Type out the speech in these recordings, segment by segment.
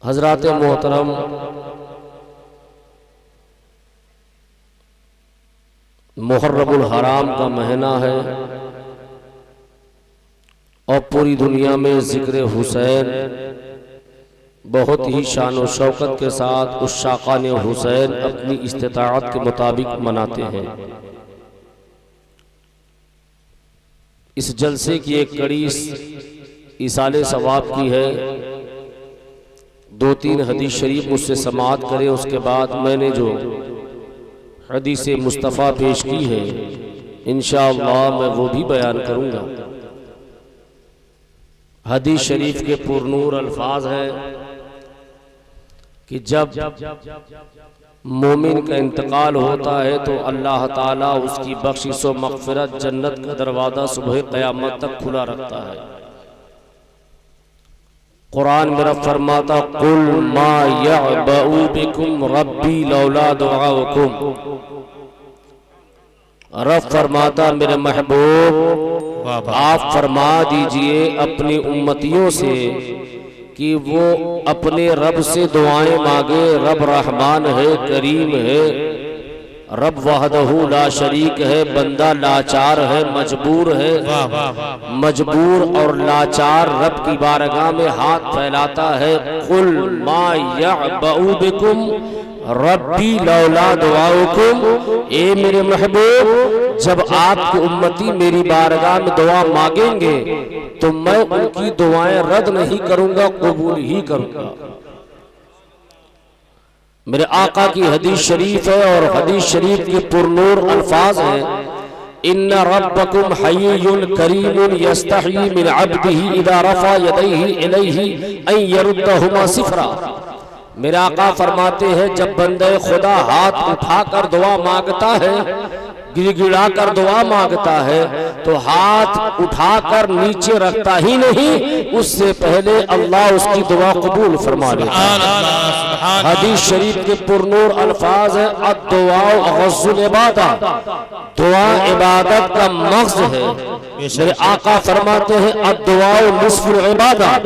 हजरात मोहतरम, मुहर्रमुल हराम का महीना है और पूरी दुनिया में जिक्र हुसैन बहुत ही शान और शौकत के साथ उस शाकान हुसैन अपनी इस्तिताअत के मुताबिक मनाते हैं। इस जलसे की एक कड़ी इसाले सवाब की है। 2-3 हदीस शरीफ मुझसे समाअत करें, उसके बाद मैंने जो हदीस मुस्तफ़ा पेश की है इंशाअल्लाह मैं वो भी बयान करूंगा। हदीस शरीफ के पुरनूर अल्फाज है कि जब मोमिन का इंतकाल होता है तो अल्लाह ताला उसकी बख्शिश व मग़फ़िरत जन्नत का दरवाज़ा सुबह क़यामत तक खुला रखता है। कुरान मेरा फरमाता कुल मा यअबउ बिकुम रब्बी लौला दुआउकुम। रब फरमाता मेरे महबूब आप फरमा दीजिए अपनी उम्मतियों से कि वो अपने रब से दुआएं मांगे। रब रहमान है, करीम है, रब वहदहू ला शरीक है, बंदा लाचार है, मजबूर है। मजबूर और लाचार रब की बारगाह में हाथ फैलाता है। कुल मा यअबउ बिकुम रब्बी लौला दुआउकुम। ए मेरे महबूब, जब आपकी उम्मती मेरी बारगाह में दुआ मांगेंगे तो मैं उनकी दुआएं रद्द नहीं करूंगा, कबूल ही करूंगा। मेरे आका की हदीस शरीफ है और हदीस शरीफ के पुरनूर अल्फाज हैं इन्ना रब्बकुम हय्युन करीमुन यस्तही मिन अब्दिही इदा रफा यदैहि इलैहि अन यरुद्दहुमा सिफरा। मेरे आका फरमाते हैं जब बंदे खुदा हाथ उठाकर दुआ मांगता है, गिड़गिड़ा कर दुआ मांगता है तो हाथ उठाकर नीचे रखता ही नहीं, उससे पहले अल्लाह उसकी दुआ कबूल फरमा लेता है। हदीस शरीफ के पुरनूर अल्फाज है अद्दुआ गज़्ज़ुल इबादत। दुआ इबादत का मग़ज़ है। मेरे आका फरमाते हैं अद्दुआ निस्फुल इबादत।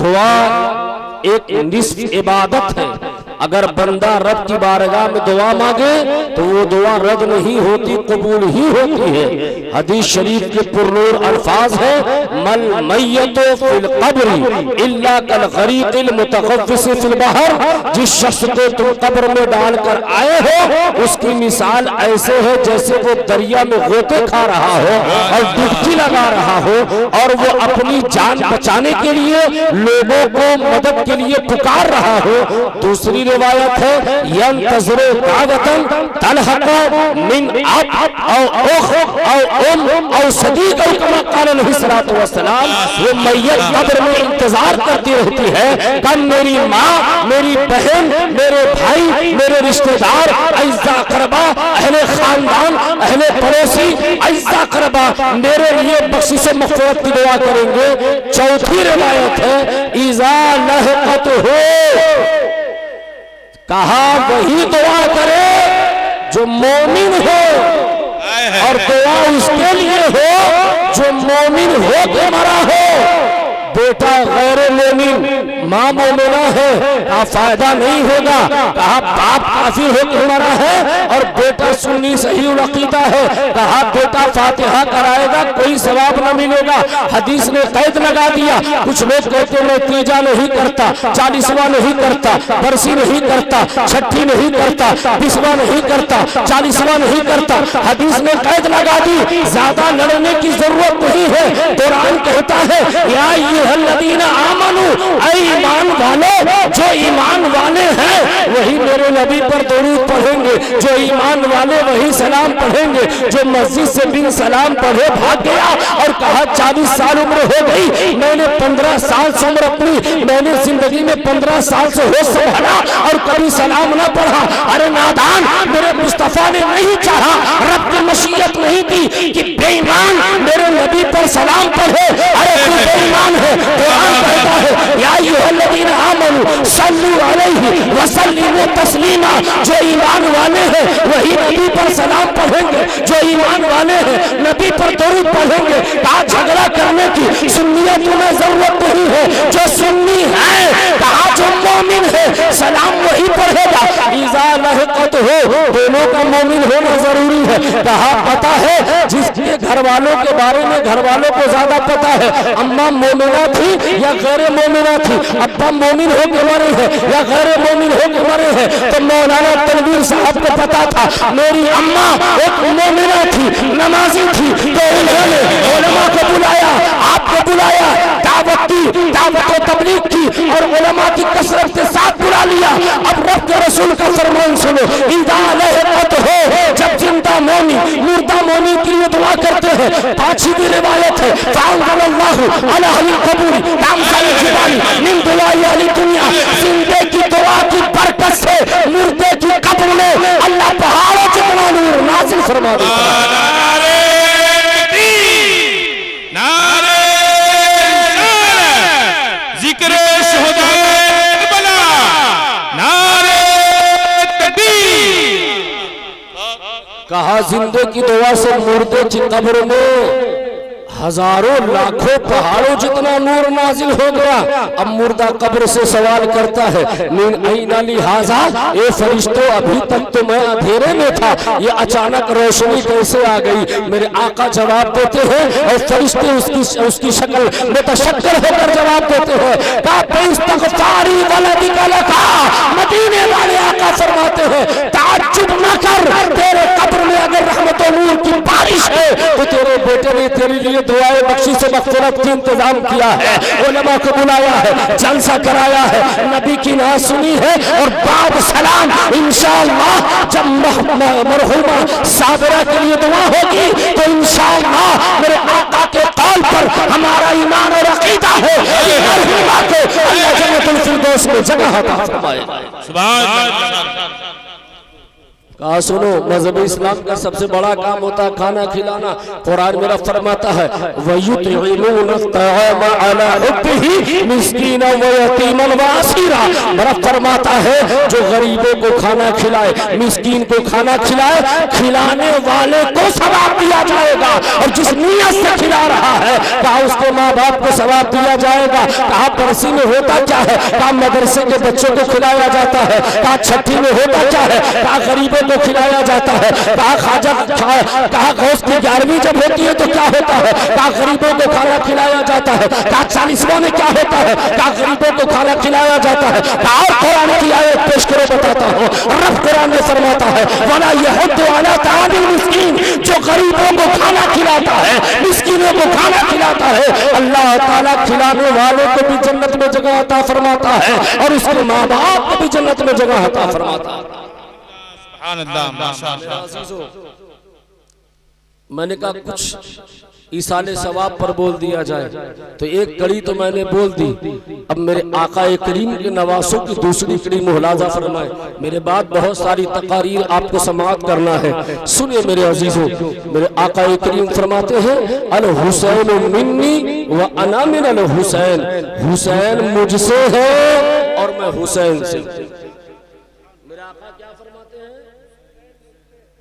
दुआ एक निस्फ इबादत है। अगर बंदा रब की बारगाह में दुआ मांगे तो वो दुआ रद्द नहीं होती, कबूल ही होती है। हदीस शरीफ के पुरनूर अल्फाज है मल मय्यतु फिल क़ब्र इल्ला कल गरीक़िल मुतग़व्विस फिल बहर। जिस शख्स को तुम कब्र में डालकर आए हो उसकी मिसाल ऐसे है जैसे वो दरिया में गोते खा रहा हो और डुबकी लगा रहा हो और वो अपनी जान बचाने के लिए लोगों को मदद के लिए पुकार रहा हो। दूसरी रिवायत है यंतज़िरु दावतन तलहक़ु मिन अब औ उख औ उम औ सदीक़ कमा क़ाल अलैहि सलातु वस्सलाम। वो मैयत कब्र में इंतजार करती रहती है कब मेरी माँ, मेरी बहन, मेरे भाई, मेरे रिश्तेदार, अज़्ज़ा अक़रबा, अहले खानदान, अहले पड़ोसी, अज़्ज़ा अक़रबा मेरे लिए बख्शिश मग़फ़िरत की दुआ करेंगे। चौथी रिवायत है इज़ा लहक़तहु, कहा वही दुआ करे जो मोमिन हो और दुआ उसके लिए हो जो मोमिन हो के मरा हो। बेटा गैर मोमिन माँ मोमिना है, कहा फायदा नहीं होगा। कहा बाप काफिर होकर मरा है और बेटा सुन्नी सही अकीदा है, कहा बेटा फातिहा कराएगा कोई सवाब न मिलेगा। हदीस ने कैद लगा दिया। कुछ लोग कहते मैं तीजा नहीं करता, 40वां नहीं करता, बरसी नहीं करता, छठी नहीं करता, 20वां नहीं करता, 40वां नहीं करता। हदीस ने कैद लगा दी। ज्यादा लड़ने की जरूरत नहीं है। कुरान कहता है या अय्युहल्लज़ीना आमनू, ऐ ईमान वाले, जो ईमान वाले हैं वही मेरे नबी पर दुरूद पढ़ेंगे, जो ईमान वाले वही सलाम पढ़ेंगे। जो मस्जिद से बिन सलाम पढ़े भाग गया और कहा 40 साल उम्र हो गई, मैंने 15 साल से उम्र अपनी, मैंने जिंदगी में 15 साल से होश संभाला और कभी सलाम न पढ़ा। अरे नादान, मेरे मुस्तफा ने नहीं चाहा, रब की मशीयत नहीं थी कि बेईमान मेरे नबी पर सलाम पढ़े। अरे तू बेईमान है। कुरान कहता है या अय्युहल्लज़ीना आमनू सल्लू अलैहि व सल्लिमू वो तस्लीमा, जो ईमान वाले हैं वही नबी पर सलाम पढ़ेंगे, जो ईमान वाले हैं नबी पर दरूद पढ़ेंगे। कहा झगड़ा करने की सुन्नियत में जरूरत नहीं है, जो सुन्नी है कहा जो मोमिन है सलाम वही पढ़ेगा। इज़ा लहक़त हो, दोनों का मोमिन होना जरूरी है। कहा पता है जिसके घर वालों के बारे में घर वालों को ज्यादा पता है, अम्मा मोमिना थी या गैर मोमिना थी, अब्बा मोमिन हो के मरे हैं या गैर मोमिन हो के मरे हैं। तो मौलाना तनवीर साहब को पता था मेरी अम्मा एक मोमिना थी, नमाजी थी, तो उन्होंने उलमा को बुलाया, आपको बुलाया, दावत की, दावत व तबलीग की और उलमा की कसरत के साथ बुला लिया। अब रब के रसूल का फरमान सुनो, इज़ा लहक़त हो, जब जिंदा मोमी मुर्दा मोमी के लिए दुआ करते हैं। पांचवी भी रिवायत है, फ़अंज़लल्लाहु अला अहलिल क़बूर कामसाल जिबाली मिन दुआई अहली दुनिया, जिंदे की दुआ की बरकत से मुर्दे की कब्र में अल्लाह पहाड़ों जितना नूर नाज़िल फरमा देता है। कहा जिंदे की दुआ से मुर्दे की कब्र में हजारों लाखों पहाड़ों जितना नूर नाजिल हो गया। अब मुर्दा कब्र से सवाल करता है मिन ऐना लिहाजा, ए फरिश्तों अभी तक तो मैं अंधेरे में था, ये अचानक रोशनी कैसे आ गई। मेरे आका जवाब देते हैं और फरिश्ते उसकी शक्ल में तशक्कुर होकर जवाब देते हैं। इस्तग़फ़ारी वलदिका लका, मदीने वाले आका फरमाते हैं ताज्जुब न कर, तेरे कब्र में अगर रहमत और नूर की बारिश है तो तेरे बेटे ने तेरे लिए दुआए बख्शिश से मग़फ़िरत की इंतजाम किया है, उलमा को बुलाया है, जलसा कराया है, नबी की नाज़ सुनी है और बाद सलाम इंशाअल्लाह जब मरहुमा साबिरा के लिए दुआ होगी तो इंशाअल्लाह मेरे आका के कौल पर हमारा ईमान और अकीदा है कि मरहुमा को अल्लाह जन्नतुल फिरदौस में जगह अता फरमाएगा। सुभान अल्लाह। कहा सुनो, मज़हब इस्लाम का सबसे बड़ा काम होता है खाना खिलाना। कुरान मेरा फरमाता है वयुतइमूना अत्ताअमा अला हुब्बिही मिस्कीना व यतीमन व असीरा। मेरा फरमाता है जो गरीबों को खाना खिलाए, मिस्कीन को खाना खिलाए, खिलाने वाले को सवाब दिया जाएगा और जिस नियत से खिला रहा है कहा उसके माँ बाप को सवाब दिया जाएगा। कहा परसी में होता क्या है, कहा मदरसे के बच्चों को खिलाया जाता है। कहा छठी में होता क्या है, कहा गरीबों को खिलाया जाता है। कहा खाजा, कहा गौस की 11वीं जब होती है तो क्या होता है, कहा गरीबों को खाना खिलाया जाता है। कहा 40वां में क्या होता है, कहा गरीबों को खाना खिलाया जाता है। कहा कुरान की आयत पेश करो बताता हूँ, रब कुरान में फरमाता है वला यहुद्दु अला तामिल मिस्कीन, जो गरीबों को खाना खिलाता है, मिस्कीनों को खाना खिलाता है, अल्लाह ताला खिलाने वालों को भी जन्नत में जगह अता फरमाता है और उसके माँ बाप को भी जन्नत में जगह अता फरमाता है। मैंने कहा कुछ ईसाले सवाब पर बोल दिया जाए तो एक कड़ी तो मैंने बोल दी। अब मेरे आका करीम के नवासों की दूसरी कड़ी मुलाजा फरमाए। मेरे बाद बहुत सारी तकारीर आपको समाअत करना है, सुनिए मेरे अजीजों। मेरे आका करीम फरमाते हैं अल हुसैन मिन्नी व अना मिन अल हुसैन, हुसैन मुझसे है और मैं हुसैन से। मेरे आका क्या फरमाते हैं,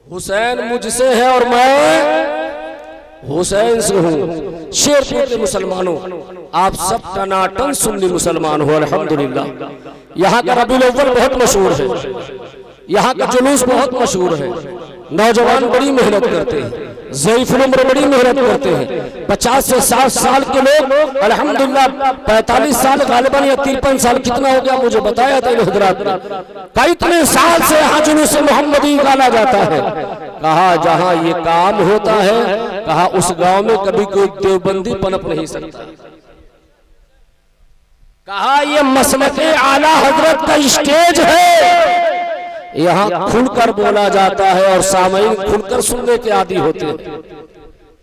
हुसैन मुझसे है और मैं हुसैन से हूँ। शेरपुर के मुसलमानों आप सब टनाटन सुन्नी मुसलमान हो अल्हम्दुलिल्लाह। यहाँ का रबीउल अव्वल बहुत मशहूर है, यहाँ का जुलूस बहुत मशहूर है। नौजवान बड़ी मेहनत करते हैं, ज़ईफ़ुल उम्र बड़ी मेहनत करते हैं। 50 से 60 साल के लोग अल्हम्दुलिल्लाह 45 साल गालिबन या 53 साल कितना हो गया मुझे बताया था इन हज़रात ने। कई इतने साल से यहाँ जुलूस मोहम्मदी निकाला जाता है। कहा जहाँ ये काम होता है, कहा उस गांव में कभी कोई देवबंदी पनप नहीं सकता। कहा ये मसलके आला हजरत का स्टेज है, यहाँ खुलकर बोला जाता है और सामईन खुलकर सुनने के आदी होते हैं।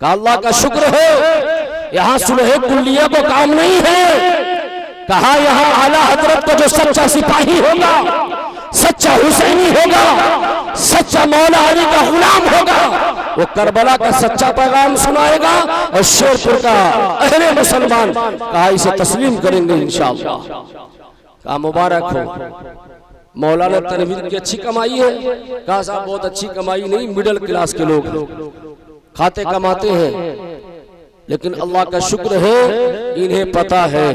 कहा अल्लाह का शुक्र है यहाँ सुलह कुल्लिया को काम नहीं है। कहा यहाँ आला हजरत का जो सच्चा सिपाही होगा, सच्चा हुसैनी होगा, सच्चा मौला अली का गुलाम होगा, वो करबला का सच्चा पैगाम सुनाएगा और शेरपुर का अहले मुसलमान कहा इसे तस्लीम करेंगे इंशाअल्लाह। कहा मुबारक हो। मौलाना तनवीर की अच्छी कमाई है? कहा साहब बहुत अच्छी कमाई नहीं, मिडिल क्लास के लोग खाते कमाते हैं, लेकिन अल्लाह का शुक्र है इन्हें पता है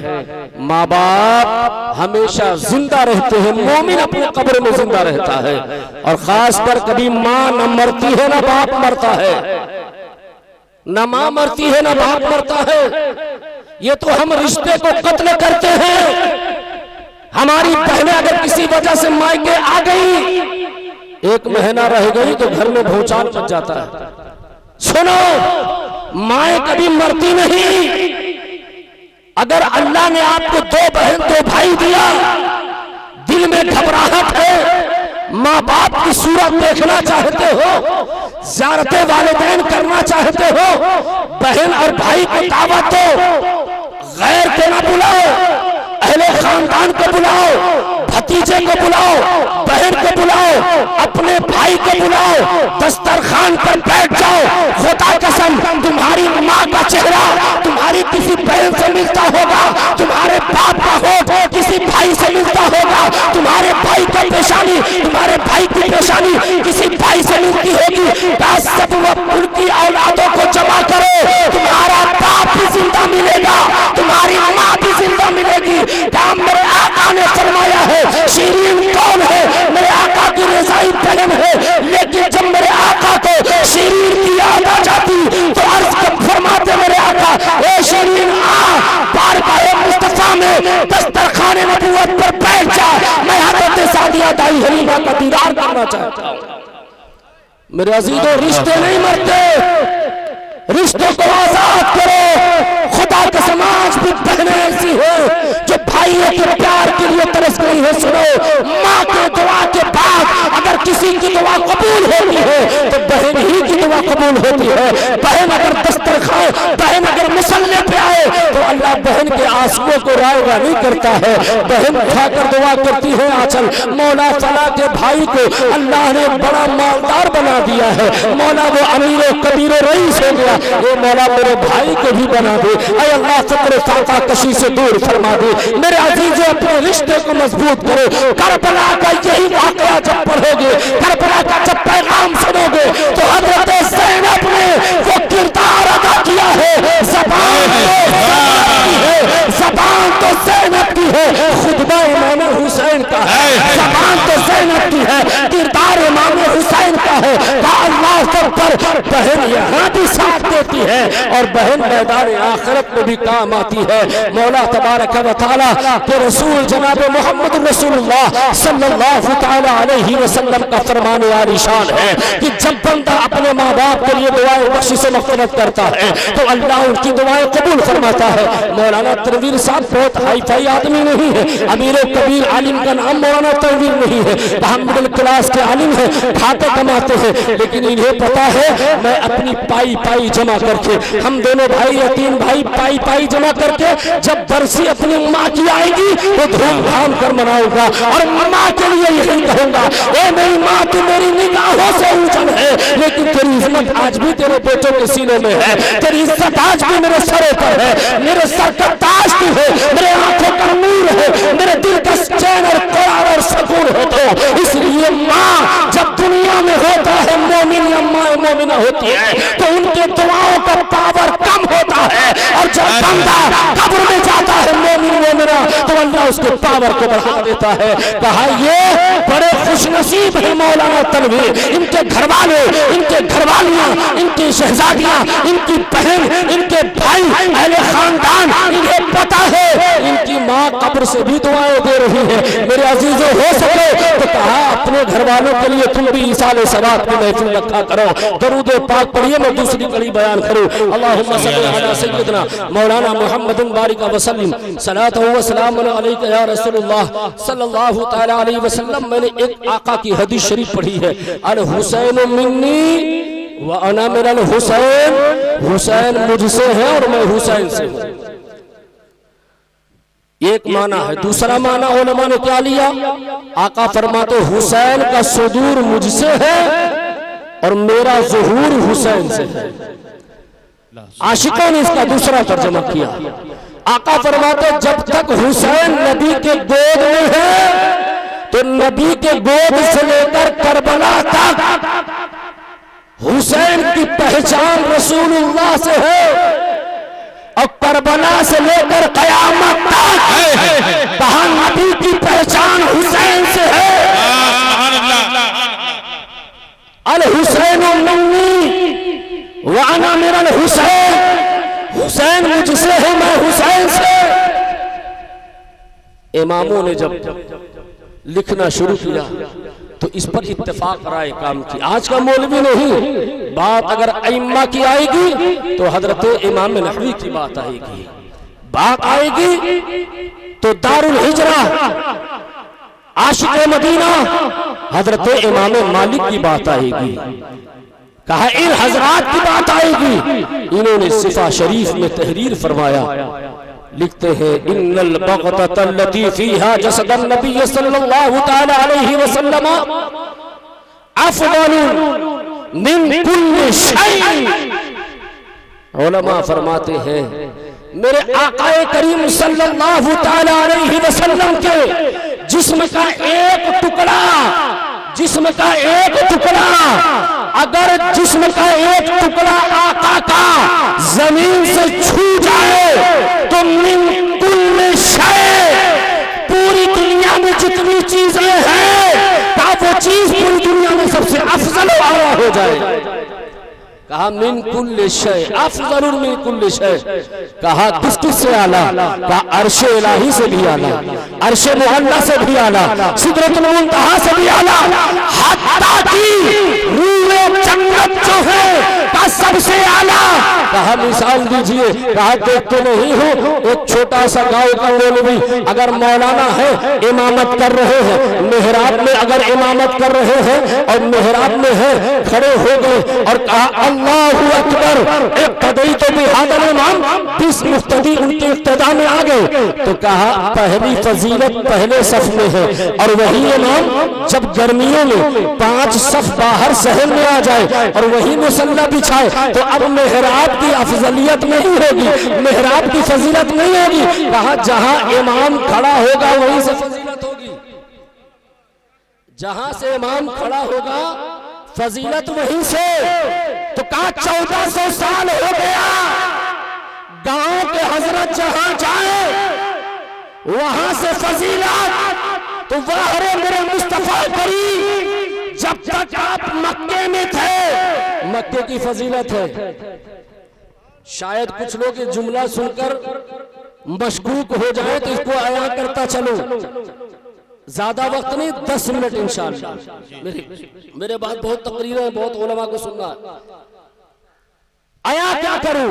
माँ बाप हमेशा जिंदा रहते हैं। मोमिन अपने कब्र में जिंदा रहता है, और खासकर कभी माँ न मरती है ना बाप मरता है, न माँ मरती है ना बाप मरता है। ये तो हम रिश्ते को कत्ल करते हैं। हमारी बहनें अगर किसी वजह से मायके आ गई, 1 महीना रह गई तो घर में भूचाल मच जाता है। सुनो, माए कभी मरती नहीं। अगर अल्लाह ने आपको 2 बहन 2 भाई दिया, दिल में घबराहट है, माँ बाप की सूरत देखना चाहते हो, ज़ियारते वालिदैन करना चाहते हो, बहन और भाई को दावत दो, गैर को ना बुलाओ, अहले खानदान को बुलाओ, भतीजे को बुलाओ, बहन को बुलाओ, अपने भाई को बुलाओ, दस्तरखान पर बैठ जाओ। खुदा कसम, तुम्हारी माँ का चेहरा तुम्हारी किसी बहन से मिलता होगा, तुम्हारे बाप का होठ किसी भाई से मिलता होगा, तुम्हारे भाई का पेशानी तुम्हारे भाई की पेशानी किसी भाई से मिलती होगी। सब उनकी औलादों को जमा करो, तुम्हारा बाप भी जिंदा मिलेगा, तुम्हारी माँ भी जिंदा मिलेगी। काम मेरे आका ने फरमाया है, शीरीन कौन है? मेरे आका की रज़ाई बहन है। लेकिन जब मेरे आका को शीरीन की याद आ जाती तो अर्ज फरमाते मेरे आका, ए शीरीन आ, बारगाह मुस्तफा में दस्तरखाने नबूवत पर बैठ जा, मैं हज़रत सादिया दाई हलीमा का दीदार करना चाहता हूँ। मेरे अजीजों, रिश्ते नहीं मरते, रिश्तों को आजाद करो। खुदा का समाज भी बहनें ऐसी है जो भाइयों के प्यार के लिए तरस गई है। सुनो, माँ के दुआ के बाद अगर किसी की दुआ कबूल होती है तो बहन ही की दुआ कबूल होती है। बहन अगर दस्तरखान, बहन अगर मुसल्ले पे आए तो अल्लाह बहन के आंसुओं को रायगा नहीं करता है। बहन उठाकर दुआ करती है आंचल, मौला फला के भाई को अल्लाह ने बड़ा मालदार बना दिया है, मौला वो अमीर कबीर रईस हो गया, ये मौला मेरे भाई को भी बना दे, ऐ अल्लाह फक्र फाका कशी से दूर फरमा दे। मेरे अजीजों, अपने रिश्ते को मजबूत करो। करबला का यही वाकया जब पढ़ोगे, करबला का जब पैगाम सुनोगे तो हजरत ज़ैनब ने वो किरदार अदा किया है। ज़बान तो ज़ैनब की है, खुतबा इमाम हुसैन का है। ज़बान तो ज़ैनब की है, किरदार इमाम हुसैन का है। अल्लाह पर बहन यहाँ भी साथ देती है और बहन मैदान आखिरत में भी काम आती है। मौला तबारक व तआला के रसूल जनाब मोहम्मद रसूलुल्लाह सल्लल्लाहु तआला अलैहि वसल्लम का फरमान आलिशान है कि जब बंदा अपने माँ बाप के लिए दुआएं बख्शिश से मग़फ़िरत करता है तो अल्लाह उनकी दुआएं कबूल फरमाता है। मौलाना तनवीर साहब बहुत हाई फाई आदमी नहीं है, अमीर कबीर आलिम का नाम मौलाना तनवीर नहीं है, हम मिडिल क्लास के आलिम है, खाते कमाते हैं, लेकिन इन्हें पता है मैं अपनी पाई पाई जमा करके, हम दोनों भाई या 3 भाई पाई पाई जमा करके जब बरसी अपनी माँ की आएगी तो धूमधाम कर मनाऊंगा और माँ के लिए यही कहूंगा, ए मेरी माँ तू मेरी निगाहों से ऊंचल है, लेकिन तेरी इज्जत आज भी तेरे बेटों के सीने में है, तेरी इज्जत आज भी मेरे सरों पर है, मेरे सर का ताज तू है, मेरे आंखों का नूर है, मेरे दिल का चैन और करार और सुकून है। तो इसलिए माँ जब दुनिया में होता है मोमिन या माँ मोमिना होती है तो उनके दुआओं का पावर कम होता है, और जब बंदा कब्र में जाता है मोमिन मोमिना तो अल्लाह उसके पावर को बढ़ा देता है। कहा ये बड़े खुशनसीब है मौलाना तनवीर, इनके घरवाले, इनके घरवालियां, इनकी शहजादियां, इनकी बहन, इनके भाई, अहले खानदान, इन्हें पता है इनकी माँ कब्र से भी दुआएं दे रही है। मेरे अजीजों, हो सके तो कहा अपने घर वालों के लिए तुम भी इसाले सवाब की महफिल रखा करो। दरूद पाक पढ़िए, मैं दूसरी कड़ी बयान करूं। अल्लाहुम्मा सल्ली अला सय्यिदना मौलाना मुहम्मदिन बारिक व सल्लिम सलातु व सलाम अलैका या रसूलुल्लाह सल्लल्लाहु तआला अलैहि वसल्लम। मैंने एक आका की हदीस शरीफ पढ़ी है, अल हुसैन मिन्नी व अना मिनल हुसैन, हुसैन मुझसे है और मैं हुसैन से हूं। एक माना है। दूसरा माना उलमा ने क्या लिया, आका फरमाते हुसैन का सुदूर मुझसे है और मेरा ज़ुहूर हुसैन से है। आशिकों ने इसका दूसरा तर्जुमा किया। आका फरमाते जब तक हुसैन नबी के गोद में है तो नबी के गोद से लेकर करबला तक हुसैन की पहचान रसूलुल्लाह से है, और करबला से लेकर कयामत तक कहा नबी की पहचान हुसैन से है। अल हुसैन मिन्नी व अना मिनल हुसैन, हुसैन मुझसे है मैं हुसैन से। इमामों ने जब लिखना शुरू किया तो इस पर इत्तेफाक राय काम की। आज का मौलवी नहीं, बात अगर अइम्मा की आएगी तो हजरत इमाम नहवी की बात आएगी, बात आएगी तो दारुल हिजरा आशिक मदीना हजरत इमाम मालिक की बात आएगी, कहा इन हजरात की बात आएगी। इन्होंने सिफा शरीफ में तहरीर फरमाया, लिखते हैं इन्नल बग़तल्लती फीहा जसदन नबी सल्लल्लाहु तआला अलैहि वसल्लम अफ़ज़लु मिन कुल्लि शै। उलमा फरमाते हैं मेरे आकाए करीम सल्लल्लाहु तआला अलैहि वसल्लम के जिस्म का एक टुकड़ा, जिस्म का एक टुकड़ा, अगर जिस्म का एक टुकड़ा आका का जमीन से छू जाए तो मिन कुल्लि शै, पूरी दुनिया में जितनी चीजें हैं का वो चीज पूरी दुनिया में सबसे अफजल वाला हो जाए। कहा मिन कुल्लि शै, अफजल मिन कुल्लि शै। कहा किस किस से आला? कहा अर्शे इलाही से भी आला, अर्शे मुअल्ला से भी आला, सिदरतुल मुंतहा से भी आला, हत्ता की रूहे जन्नत जो है का सबसे आला। कहा मिसाल दीजिए, कहा देखते नहीं हो एक छोटा सा गांव का मौलवी अगर मौलाना है इमामत कर रहे हैं, मेहराब में अगर इमामत कर रहे हैं और मेहराब में है खड़े हो गए और कहा अल्लाहु अकबर, इक्तदी तो बिहादल इमाम, 20 मुक्तदी उनके इक्तदा में आ गए तो कहा पहली फजीलत पहले सफ में है, और वही इमाम जब गर्मियों में 5 सफ बाहर शहर में आ जाए और वही मुसल्ला बिछाए तो अब मेहराब की अफजलियत नहीं होगी, मेहराब की फजीलत नहीं होगी। कहा जहां इमाम खड़ा होगा वहीं से फजीलत होगी, जहां से इमाम खड़ा होगा फजीलत वहीं से। तो कहा 1400 साल हो गया गांव के हजरत जहां जाए वहां से फजीलत, तो वाह रे मेरे मुस्तफा करीम जब तक आप मक्के में थे मक्के की फजीलत है। शायद कुछ लोग ये जुमला सुनकर मशकूक हो जाए तो इसको आया करता चलो, ज्यादा वक्त नहीं 10 मिनट इंशाअल्लाह। मेरे बाद बहुत तकरीरें हैं, बहुत उलमा को सुनना। आया क्या करूं?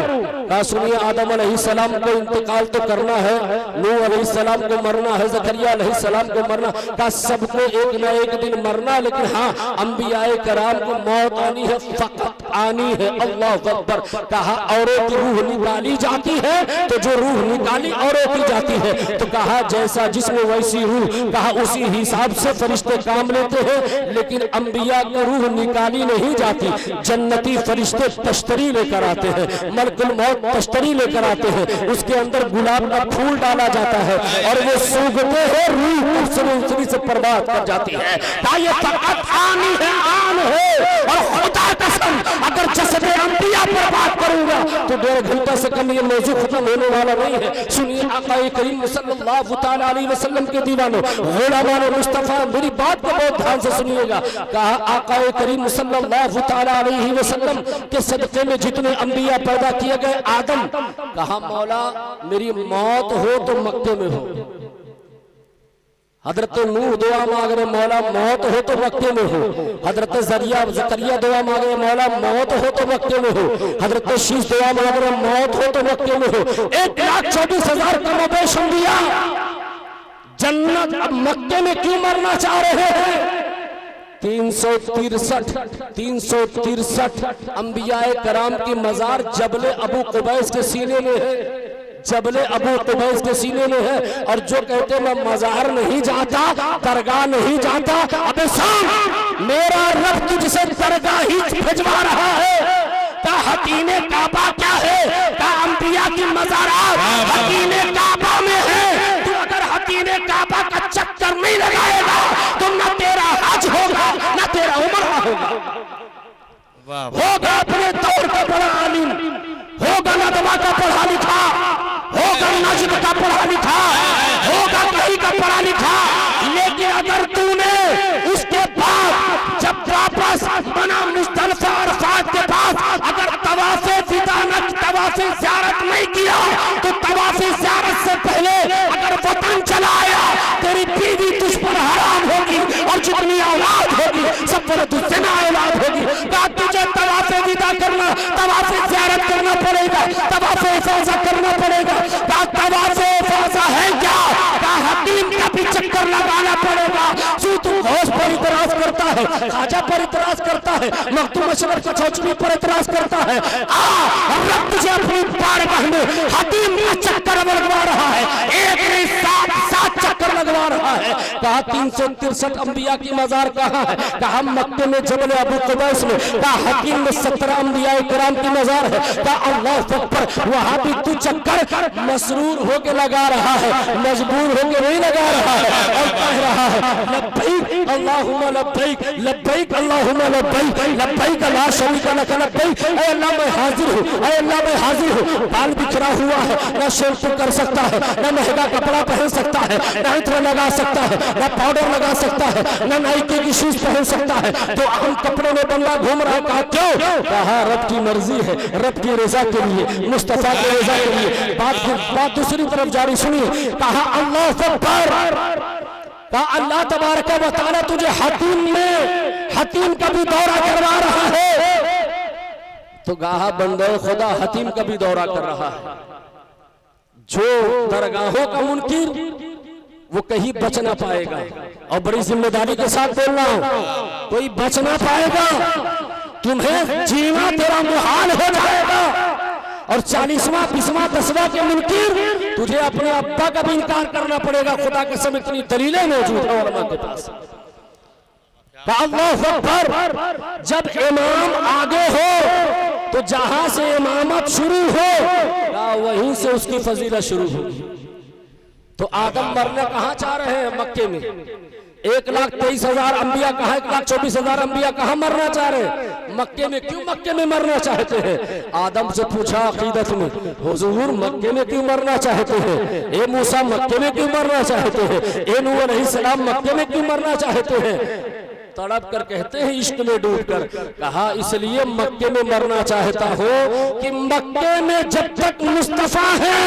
कहा सुनिए आदम अलैहिस्सलाम को इंतकाल तो करना है, नूह अलैहिस्सलाम को मरना है, ज़करिया अलैहिस्सलाम को मरना, कहा सबको एक न एक दिन मरना, लेकिन हाँ अंबियाए कराम को मौत आनी है, फकत आनी है। अल्लाह अकबर। कहा औरों की रूह निकाली जाती है तो जो रूह निकाली औरों की जाती है, तो कहा जैसा जिसमें वैसी रूह, कहा उसी हिसाब से फरिश्ते काम लेते हैं, लेकिन अंबिया की रूह निकाली नहीं जाती। जन्नती फरिश्ते तश्तरी लेकर आते हैं, मलकुल मौत तश्तरी लेकर आते हैं, उसके अंदर गुलाब का फूल डाला जाता है और वो सूखते हैं, रूह उसरी से बर्बाद कर जाती है। ये फकत आनी है, आन है। और खुदा कसम अगर जसदे अंबिया पर बात करूंगा तो 1.5 घंटा से कम ये मौजू खत्म होने वाला नहीं है। सुनिए आक़ाए करीम सल्लल्लाहु तआला अलैहि वसल्लम के दीवानों, गुलामान मुस्तफा, मेरी बात को बहुत ध्यान से सुनिएगा। कहा आक़ाए करीम सल्लल्लाहु तआला अलैहि वसल्लम के सदक़े में जितने अंबिया पैदा किए गए, आदम, कहा मौला मेरी मौत हो तो मक्के में हो। हजरत नूह दुआ मांग रहे मौला मौत हो तो मक्के में हो। हजरत ज़करिया दुआ मांग रहे मौला मौत हो तो मक्के में हो। हजरत शीश दुआ मांग रहे मौत हो तो मक्के में हो। 1,24,000 कमोबेश अंबिया जन्नत अब मक्के में क्यों मरना चाह रहे हैं? 363 अंबियाए कराम की मजार जबले अबू कुबैस के सीने में है, जबले अबू कुबैस के सीने में है। और जो कहते मैं मजार नहीं जाता, दरगाह नहीं जाता, अबे सुन मेरा रब तुझसे दरगाह ही भिजवा रहा है। का हकीने काबा क्या है? का अंबिया की मजारात हकीने काबा में है। तू अगर हकीने काबा का चक्कर नहीं लगाएगा तो होगा अपने दौर का बड़ा आलिम, होगा नदवा का पढ़ा लिखा, होगा नज्म का पढ़ा लिखा, होगा कहीं का पढ़ा लिखा, लेकिन अगर तूने उसके बाद जब वापस बना मुस्तलफा अरफात के पास अगर तवाफ़े विदा न तवाफ़े ज़ियारत नहीं किया तो तवाफ़े ज़ियारत से पहले अगर वतन चला आया तेरी बीवी तुझ पर हराम होगी और जितनी औलाद होगी सब पर तुझसे औलाद होगी। कहा तुझे तवाफ़े विदा करना, तवाफ़े ज़ियारत करना पड़ेगा, तवाफ़े इफ़ाज़ा करना पड़ेगा। कहा तवाफ़े इफ़ाज़ा है क्या? कहा हकीम का भी चक्कर लगाना पड़ेगा। तू घोष पर इतराज करता है, खाजा पर इतराज करता है, मखदूम अशरफ के चौचवी पर इतराज करता है। रब तुझे अपनी बारगाह में हकीम का चक्कर लगवा रहा है, एक नहीं सात चक्कर लगवा रहा है। कहा 363 अंबिया की मजार कहाँ है? कहा मक्के में जबल अबू कुबैस में। कहा हकीम में 17 अंबिया किराम की मजार है। कहा अल्लाह अकबर, वहां भी तू चक्कर मसरूर होके लगा रहा है, मजबूर होके नहीं लगा रहा है और कह रहा है लब्बैक अल्लाहुम्मा लब्बैक, लब्बैक अल्लाहुम्मा लब्बैक, लब्बैक ला शरीका लक लब्बैक। ऐ अल्लाह मैं हाजिर हूँ, ऐ अल्लाह मैं हाजिर हूँ। बाल बिखरा हुआ है, न शैम्पू कर सकता है, न महंगा कपड़ा पहन सकता है, न इत्र लगा सकता है, न पाउडर लगा सकता है, न नाइकी की शूज पहन सकता है, तो हम कपड़े में बंदा घूम रहा है। कहा क्यों? कहा रब की मर्जी है, रब की रजा के लिए, मुस्तफा की रजा के लिए। बात दूसरी तरफ जारी सुनिए। कहा अल्लाह अकबर, कहा अल्लाह तबारक व तआला तुझे हकीम का भी दौरा करवा रहा है। तो कहा बंदे खुदा हकीम का भी दौरा कर रहा है। जो दरगाहों का मुनकिर वो कहीं बच ना पाएगा, और बड़ी जिम्मेदारी के साथ बोल रहा हूं, कोई बच ना पाएगा। तुम्हें जीना तेरा मुहाल हो जाएगा। और 40वां 20वां 10वां के मुनकिर तुझे अपने अब्बा का भी इनकार करना पड़ेगा। खुदा के सब इतनी दलीलें मौजूद है उलमा के पास। अल्लाह अकबर, जब इमाम आगे हो तो जहां से इमामत शुरू हो वहीं से उसकी फजीलत शुरू होगी। तो आदम मरना कहाँ चाह रहे हैं? मक्के में। 1,23,000 अंबिया कहाँ, 1,24,000 अंबिया कहाँ मरना चाह रहे हैं? मक्के में। क्यों मक्के में मरना चाहते हैं? आदम से पूछा अकीदत में, हुजूर मक्के में क्यों मरना चाहते हैं? ए मूसा मक्के में क्यों मरना चाहते हैं? ए नूह अलैहिस्सलाम मक्के में क्यों मरना चाहते हैं? तड़प कर कहते हैं इश्क में डूब कर। कहा इसलिए मक्के में मरना चाहता हो कि मक्के में जब तक मुस्तफा है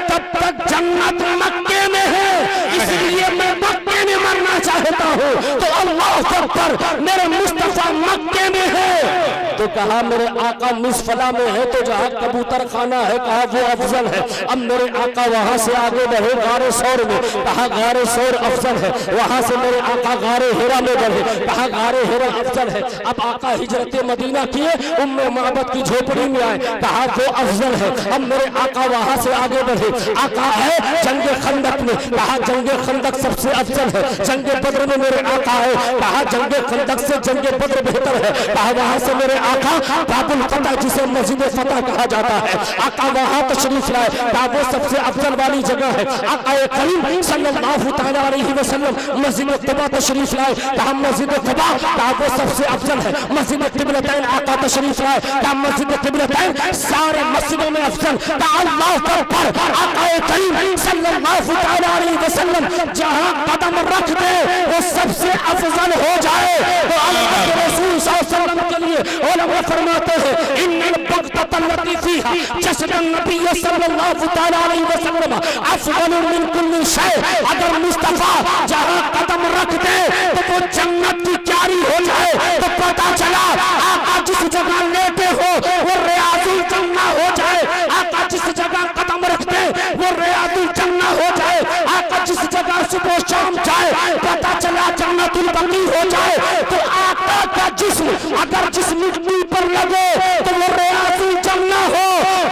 तब तक जन्नत मक्के में है, इसलिए मैं मक्के में मरना चाहता हूँ। तो अल्लाह अकबर, मेरे मुस्तफा मक्के में है। तो कहा मेरे आका मिसफला में है तो जहाँ कबूतर खाना है कहा वो अफजल है। अब मेरे आका वहां से आगे बढ़े गारे सौर में, कहा गारे सौर अफजल है। वहां से मेरे आका गारे हेरा में बढ़े, कहा गारे हेरा अफजल है। अब आका हिजरत मदीना किए, उम्मे मोहब्बत की झोपड़ी में आए, कहा वो अफजल है। अब मेरे आका वहां से आगे बढ़े, आका है जंगे खंदक में, कहा जंगे खंदक सबसे अफजल है। जंगे बद्र में मेरे आका है, कहा जंगे खंदक से जंगे बद्र बेहतर है। कहा वहां से मेरे आका बाबुल फतह, जिसे मस्जिद फतह कहा जाता है, आका वहां तशरीफ लाए, कहा वो सबसे अफजल वाली जगह है। आका करीम सल्लल्लाहु तआला अलैहि वसल्लम मस्जिद कुबा तशरीफ लाए, कहा मस्जिद कुबा कहा वो सबसे अफजल है। मस्जिद किबलतैन आका तशरीफ लाए, कहा मस्जिद किबलतैन सारे मस्जिदों में अफजल। कहा अल्लाह अकबर, आका करीम सल्लल्लाहु तआला अलैहि वसल्लम जहां कदम रख दे वो सबसे अफजल हो जाए। तो अल्लाह के रसूल सल्लल्लाहु अलैहि वसल्लम के लिए उलमा फरमाते हैं इन्नल बक़तत लती फीहा जस्द नबी सल्लल्लाहु तआला अलैहि वसल्लम अफजल मिन कुल्ली शै। अगर मुस्तफा जहां कदम रख दे तो वो जन्नत की क्यारी हो जाए। तो पता चला आका जिस जगह लेटे हो वो रियाजुल जन्नह हो जाए। आका जिस जगह कदम रखते वो रियाजुल जन्नह हो जाए। आका जिस जगह सुबह शाम जाए पता चला जन्नतुल बकी हो जाए। तो आका का जिस्म अगर जिस मिट्टी पर लगे तो वो रियाजुल जन्नह हो।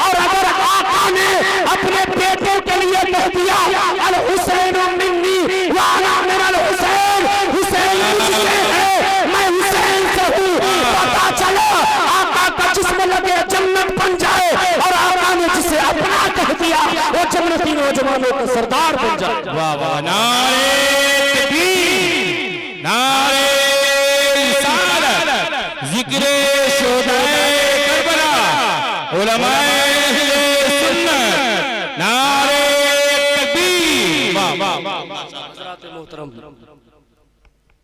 और अगर आका ने अपने बेटे के लिए कह दिया अल हुसैन मिन्नी व अना मिनल हुसैन, हुसैन मुझसे है मैं हुसैन से हूँ, पता चला आका का जिस्म लगे जन्नत बन जाए। और आका ने जिसे अपना कह दिया वो जन्नती नौजवानों का सरदार बन जाए। वाह वाह, नारे तकबीर, नारे रिसालत,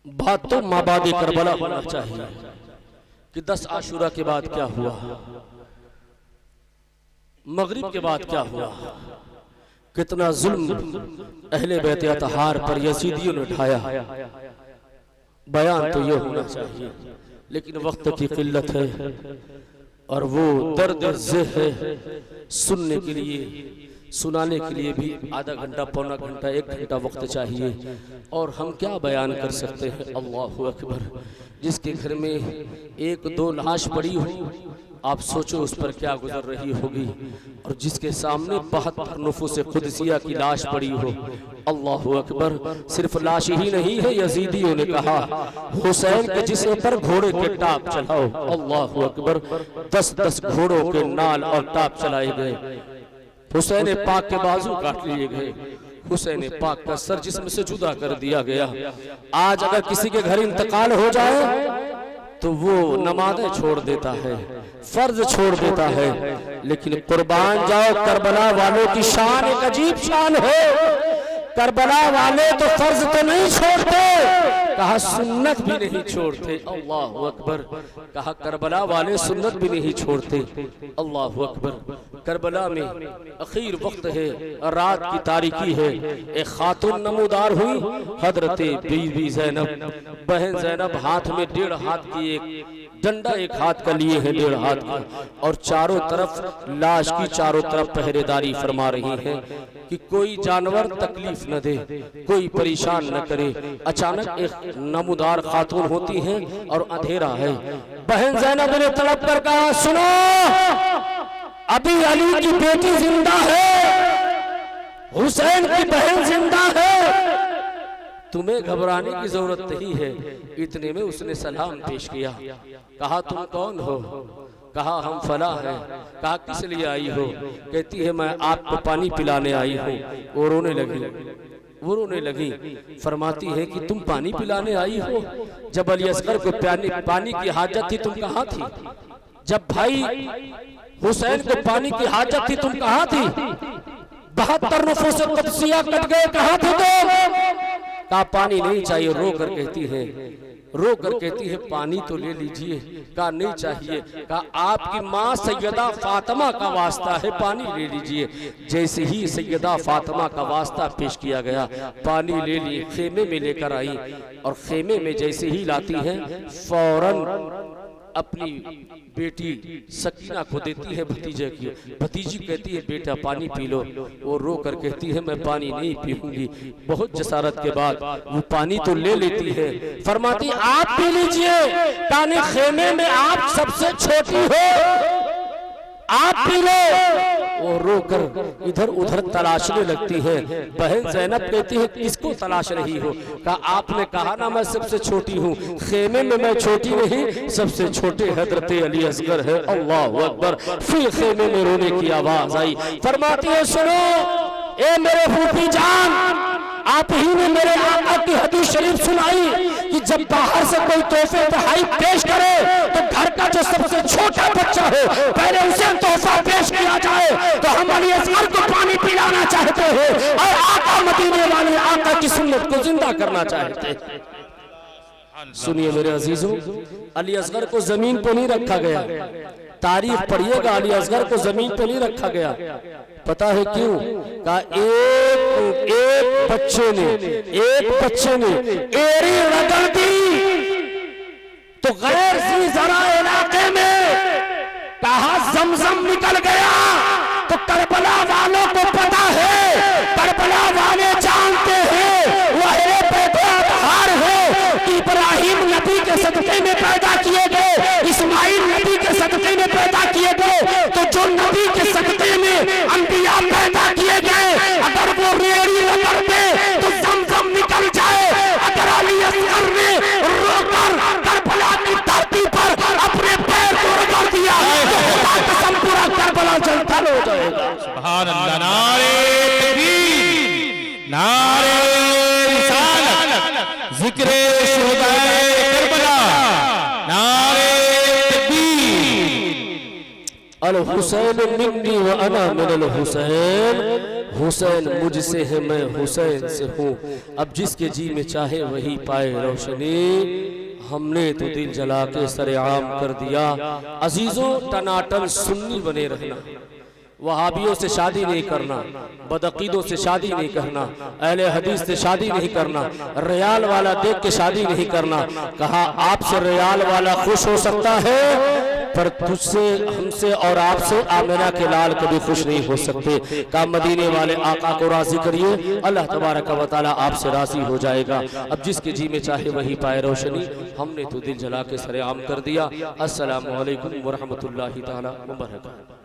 बात तो माबाद करबला होना चाहिए कि 10 आशूरा के बाद क्या हुआ, मगरिब के बाद क्या हुआ, कितना जुल्म अहले बैत अतहार पर यजीदियों ने उठाया। बयान तो ये होना चाहिए, लेकिन वक्त की किल्लत है और वो दर्द ज़ह है, सुनने के लिए सुनाने के लिए भी आधा घंटा पौना घंटा 1 घंटा वक्त चाहिए। और हम क्या बयान कर सकते हैं। अल्लाहु अकबर। जिसके घर में 1-2 लाश पड़ी हो, आप सोचो उस पर क्या गुजर रही होगी। और जिसके सामने 72 नुफूस कुदसिया की लाश पड़ी हो, अल्लाहु अकबर। सिर्फ लाश ही नहीं है, यजीदियों ने कहा हुसैन के जिस्म पर घोड़े के टाप चलाओ। अल्लाहु अकबर। 10-10 घोड़ों के नाल और टाप चलाए गए। हुसैन पाक के बाजू काट लिए गए। हुसैन पाक का सर जिस्म से जुदा कर दिया गया। आज अगर किसी के घर इंतकाल हो जाए तो वो नमाज़ें छोड़ देता है, फर्ज छोड़ देता है। लेकिन कुर्बान जाओ, करबला वालों की शान एक अजीब शान है। करबला वाले तो फर्ज तो नहीं छोड़ते, कहा सुन्नत भी नहीं छोड़ते। अल्लाहु अकबर। कहा करबला वाले सुन्नत भी नहीं छोड़ते। अल्लाहु अकबर। करबला में अखीर वक्त है, रात की तारीकी है। एक खातून नमूदार हुई, हजरते बीबी ज़ैनब। बहन ज़ैनब हाथ में 1.5 हाथ की एक डंडा, 1 हाथ का लिए है 1.5 हाथ का, और चारों तरफ लाश की चारों तरफ पहरेदारी फरमा रही है कि कोई जानवर तकलीफ न दे, कोई परेशान न करे। अचानक एक नमूदार खातून होती है और अंधेरा है। बहन ज़ैनब ने तड़प कर कहा, सुनो, अभी अली की बेटी जिंदा है, हुसैन की बहन जिंदा है, तुम्हें घबराने की जरूरत नहीं है। इतने में उसने सलाम पेश किया। कहा तुम कौन हो? कहा हम फला हैं। कहा किस लिए आई हो? कहती है मैं आपको पानी पिलाने आई हूँ। वो रोने लगी। फरमाती है कि तुम पानी पिलाने आई हो? जब अली असगर को पानी की हाजत थी तुम कहाँ थी? जब भाई हुसैन को पानी की हाजत थी तुम कहाँ थी? 72 नुफूस कुदसिया कट गए, कहाँ थे तुम? कहा पानी नहीं चाहिए। रो कर कहती है पानी तो ले लीजिए। कहा नहीं चाहिए। कहा आपकी माँ सैयदा फातिमा का वास्ता है, पानी ले लीजिए। जैसे ही सैयदा फातिमा का वास्ता पेश किया गया, पानी ले लिए, खेमे में लेकर आई। और खेमे में जैसे ही लाती है, फौरन अपनी बेटी सकीना को देती है भतीजे की। भतीजी कहती है बेटा पानी पी लो। वो रो कर कहती है मैं पानी नहीं पीऊंगी। बहुत जसारत के बाद वो पानी तो ले लेती है। फरमाती आप पी लीजिए। ताने खेमे में आप सबसे छोटी हो, आप पी लो। वो रो कर इधर उधर तलाशने लगती है। बहन ज़ैनब कहती है किसको तलाश रही हो? कहा आपने कहा ना मैं सबसे छोटी हूँ। खेमे में मैं छोटी नहीं, सबसे छोटे हजरते अली असगर है। अल्लाहु अकबर। फिर खेमे में रोने की आवाज आई। फरमाती है सुनो, ए मेरे फूफी जान, आप ही ने मेरे आका की हदीस शरीफ सुनाई कि जब बाहर से कोई तोहफे तोहफा पेश करे तो घर का जो सबसे छोटा बच्चा हो पहले उसे तोहफा पेश किया जाए। तो हम अली असगर को पानी पिलाना चाहते हैं और आका मदीने वाले आका की सुन्नत को जिंदा करना चाहते हैं। सुनिए मेरे अजीजों, अली असगर को जमीन पर नहीं रखा गया। तारीख पढ़िएगा, अली असगर को जमीन पर नहीं रखा गया। पता है क्यों? कहा एक बच्चे ने एड़ी रगड़ दी तो गैर सी जरा इलाके में कहा जमजम निकल गया। तो करबला वालों को पता है, करबला वाले जानते हैं वह बेदार है कि इब्राहिम नबी के सदक़े में पैदा किए गए, इस्माइल नबी के सदक़े में पैदा किए गए। तो जो नबी के सदक़े में अंबिया पैदा किए गए, अगर वो रेड़ी रगड़ दे तो जमजम निकल जाए। अगर अली असगर ने रोकर करबला की धरती पर अपने पैर को रगड़ दिया तो खुदा कसम पूरा करबला जलता हो जाएगा। सुभान अल्लाह। नारे तकबीर, नारे रिसालत, जिक्रे शुहदाए करबला, नारे तकबीर। अल हुसैन मिन्नी व अना मिनल हुसैन, हुसैन मुझसे है मैं हुसैन से हूँ, अब जिसके जी में चाहे वही पाए रोशनी, हमने तो दिल जला के सरेआम कर दिया। अजीजों, टनाटन सुन्नी बने रहना, वहाबियों से शादी नहीं करना, बदअकीदों से शादी नहीं करना, अहले हदीस से शादी नहीं करना, रियाल वाला देख के शादी नहीं करना। कहा आपसे रियाल वाला खुश हो सकता है, पर तुझसे, हमसे और आपसे आमिना के लाल कभी खुश नहीं हो सकते। कहा मदीने वाले आका को राजी करिए, अल्लाह तबारक व तआला आपसे राजी हो जाएगा। अब जिसके जी में चाहे वही पाए रोशनी, हमने तो दिल जला के सरेआम कर दिया। अस्सलामु अलैकुम व रहमतुल्लाहि तआला व बरकातहू।